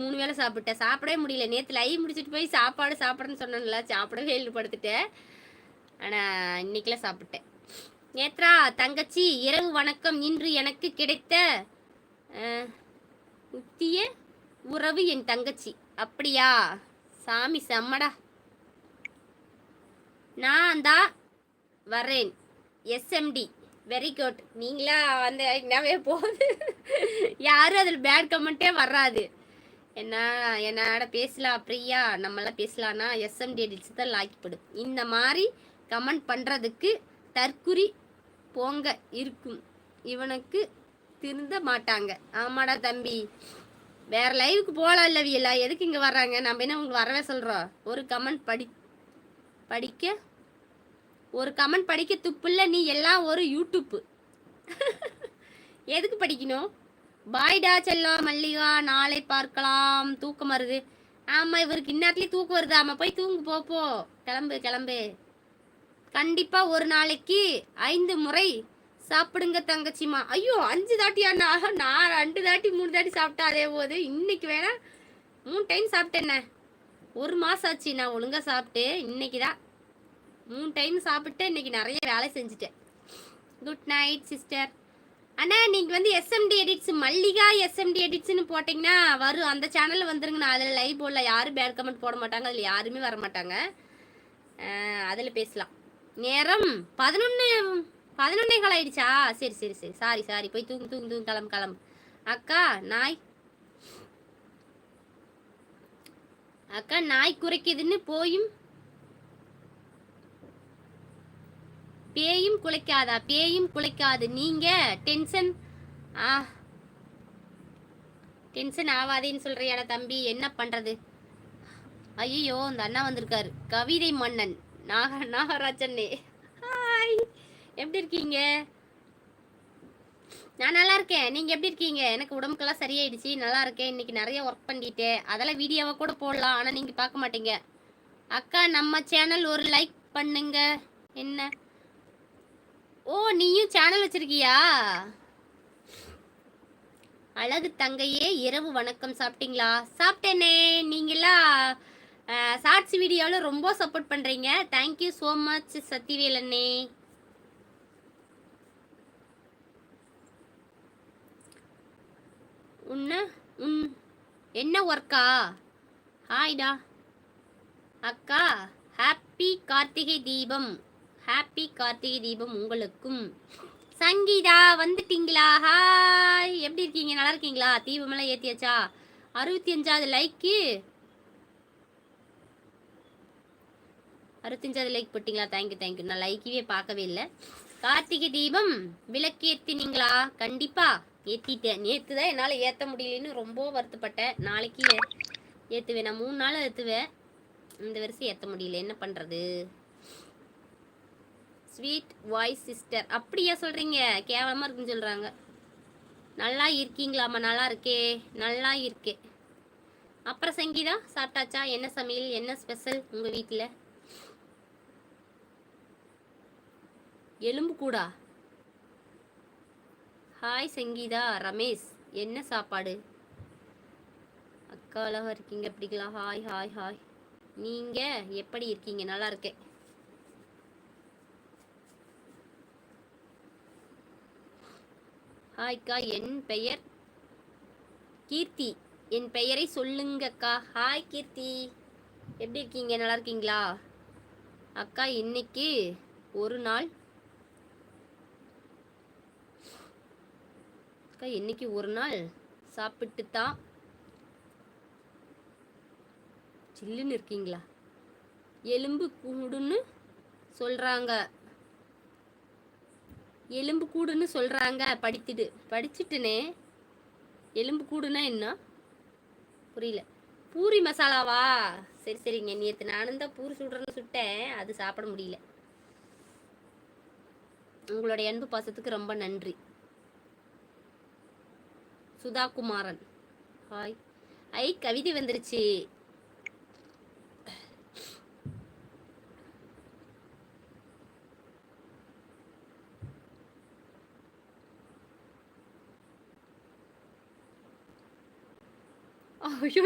3 வேளை சாப்பிட்டேன். சாப்பிடவே முடியல. நேத்து லைவ் முடிச்சுட்டு போய் சாப்பாடு சாப்பிடுறேன்னு சொன்னேன்ல, சாப்பிடவே இல்ல படுத்துட்டேன். ஆனா இன்னைக்குலாம் சாப்பிட்டேன். நேத்ரா தங்கச்சி இரவு வணக்கம். இன்று எனக்கு கிடைத்த முத்திய உறவு என் தங்கச்சி. அப்படியா? சாமி செம்மடா. நான் தான் வரேன். SMT very good. நீங்களா வந்து என்னவே போகுது. யாரும் அதில் பேட் கமெண்ட்டே வராது. என்னோட பேசலாம் பிரியா, நம்மளாம் பேசலான்னா எஸ்எம்டி அடிச்சு தான் லாக்கிப்படும். இந்த மாதிரி கமெண்ட் பண்ணுறதுக்கு தற்குறி போங்க இருக்கும். இவனுக்கு திருந்த மாட்டாங்க. ஆமாடா தம்பி, வேற லைவுக்கு போகலாம் இல்லவியலா, எதுக்கு இங்கே வர்றாங்க? நம்ம என்ன உங்களுக்கு வரவே சொல்கிறோம்? ஒரு கமெண்ட் படிக்க ஒரு கமெண்ட் படிக்க துப்புல்ல. நீ எல்லாம் ஒரு யூடியூப்பு. எதுக்கு படிக்கணும்? பாய்டா செல்லம் மல்லிகா, நாளை பார்க்கலாம். தூக்கம் வருது. ஆமாம், இவருக்கு இந்நேரத்துலேயே தூக்கம் வருது. ஆமாம், போய் தூங்கு போ. கிளம்பு கிளம்பு. கண்டிப்பாக ஒரு நாளைக்கு 5 முறை சாப்பிடுங்க தங்கச்சிமா. ஐயோ 5 தாட்டியாண்ணா? நான் 2 தாட்டி 3 தாட்டி சாப்பிட்டா அதே போது. இன்னைக்கு வேணா 3 டைம் சாப்பிட்டேண்ணே. 1 மாதம் ஆச்சு நான் ஒழுங்காக சாப்பிட்டு. இன்னைக்கு தான் 3 டைம் சாப்பிட்டு இன்னைக்கு நிறைய வேலை செஞ்சுட்டேன். Good night sister. அண்ணா நீங்கள் வந்து எஸ்எம்டி எடிட்ஸ் மல்லிகா எஸ்எம்டி எடிட்ஸ்னு போட்டிங்கன்னா வரும். அந்த சேனலில் வந்துருங்க. நான் அதில் லைவ் போடல. யாரும் பேட் கமெண்ட் போட மாட்டாங்க. அதில் யாருமே வர மாட்டாங்க. அதில் பேசலாம். நேரம் 11 ஆயிடுச்சா? சரி சரி சரி, சாரி. போய் தூங்கு கிளம்பு. அக்கா நாய் குறைக்குதுன்னு பேயும் குலைக்காதா? பேயும் குலைக்காது. நீங்க டென்ஷன் ஆகாதேன்னு சொல்றியாடா தம்பி. என்ன பண்றது? ஐயோ, இந்த அண்ணா வந்திருக்காரு. கவிதை மன்னன் நாகராஜன்னே. ஹாய், எப்படி இருக்கீங்க? நான் நல்லா இருக்கேன். நீங்க எப்படி இருக்கீங்க? எனக்கு உடம்புக்கெல்லாம் சரியாயிடுச்சு. நல்லா இருக்கேன். இன்னைக்கு நிறைய ஒர்க் பண்ணிட்டேன். அதெல்லாம் வீடியோவை கூட போடலாம், ஆனா நீங்க பார்க்க மாட்டீங்க. அக்கா நம்ம சேனல் ஒரு லைக் பண்ணுங்க. என்ன? ஓ, நீயும் சேனல் வச்சிருக்கியா? அழகு தங்கையே இரவு வணக்கம். சாப்பிட்டீங்களா? சாப்பிட்டேனே. நீங்களா ஷார்ட்ஸ் வீடியோவில் ரொம்ப சப்போர்ட் பண்ணுறீங்க. தேங்க்யூ ஸோ மச் சத்திவேலண்ணே. என்ன ஒர்க்கா? ஹாய்டா அக்கா. ஹாப்பி கார்த்திகை தீபம். ஹாப்பி கார்த்திகை தீபம் உங்களுக்கும். சங்கீதா வந்துட்டீங்களா? ஹாய், எப்படி இருக்கீங்க? நல்லா இருக்கீங்களா? தீபமெல்லாம் ஏற்றியாச்சா? 65வது லைக்கு. 65வது லைக் போட்டிங்களா? தேங்க்யூ. நான் லைக்கவே பார்க்கவே இல்லை. கார்த்திகை தீபம் விளக்கு ஏற்றினீங்களா? கண்டிப்பா ஏற்றிட்டேன். நேற்று தான் என்னால் ஏற்ற முடியலன்னு ரொம்ப வருத்தப்பட்டேன். நாளைக்கு ஏற்றுவேன். நான் 3 நாள் ஏற்றுவேன். இந்த வருஷம் ஏற்ற முடியல. என்ன பண்ணுறது? Sweet voice sister. அப்படியா சொல்கிறீங்க? கேவலமாக இருக்குன்னு சொல்கிறாங்க. நல்லா இருக்கீங்களாம்மா? நல்லா இருக்கே. அப்புறம் சங்கீதா சாப்பிட்டாச்சா? என்ன சமையல்? என்ன ஸ்பெஷல் உங்கள் வீட்டில்? எலும்பு கூடா? ஹாய் சங்கீதா. ரமேஷ், என்ன சாப்பாடு? அக்கா அழகா இருக்கீங்க. அப்படிங்களா? ஹாய். நீங்கள் எப்படி இருக்கீங்க? நல்லா இருக்கேன். ஹாய்க்கா, என் பெயர் கீர்த்தி. என் பெயரை சொல்லுங்கக்கா. ஹாய் கீர்த்தி, எப்படி இருக்கீங்க? நல்லா இருக்கீங்களா? அக்கா இன்னைக்கு ஒரு நாள் சாப்பிட்டு தான் சில்லுன்னு இருக்கீங்களா? எலும்பு கூடுன்னு சொல்றாங்க. படிச்சுட்டுனே. எலும்பு கூடுனா என்ன புரியல. பூரி மசாலாவா? சரிங்க. நேற்று நானும் தான் பூரி சுட்டேன். அது சாப்பிட முடியல. உங்களுடைய அன்பு பாசத்துக்கு ரொம்ப நன்றி. சுதா குமாரன் ஹாய். கவிதை வந்துருச்சு. ஐயோ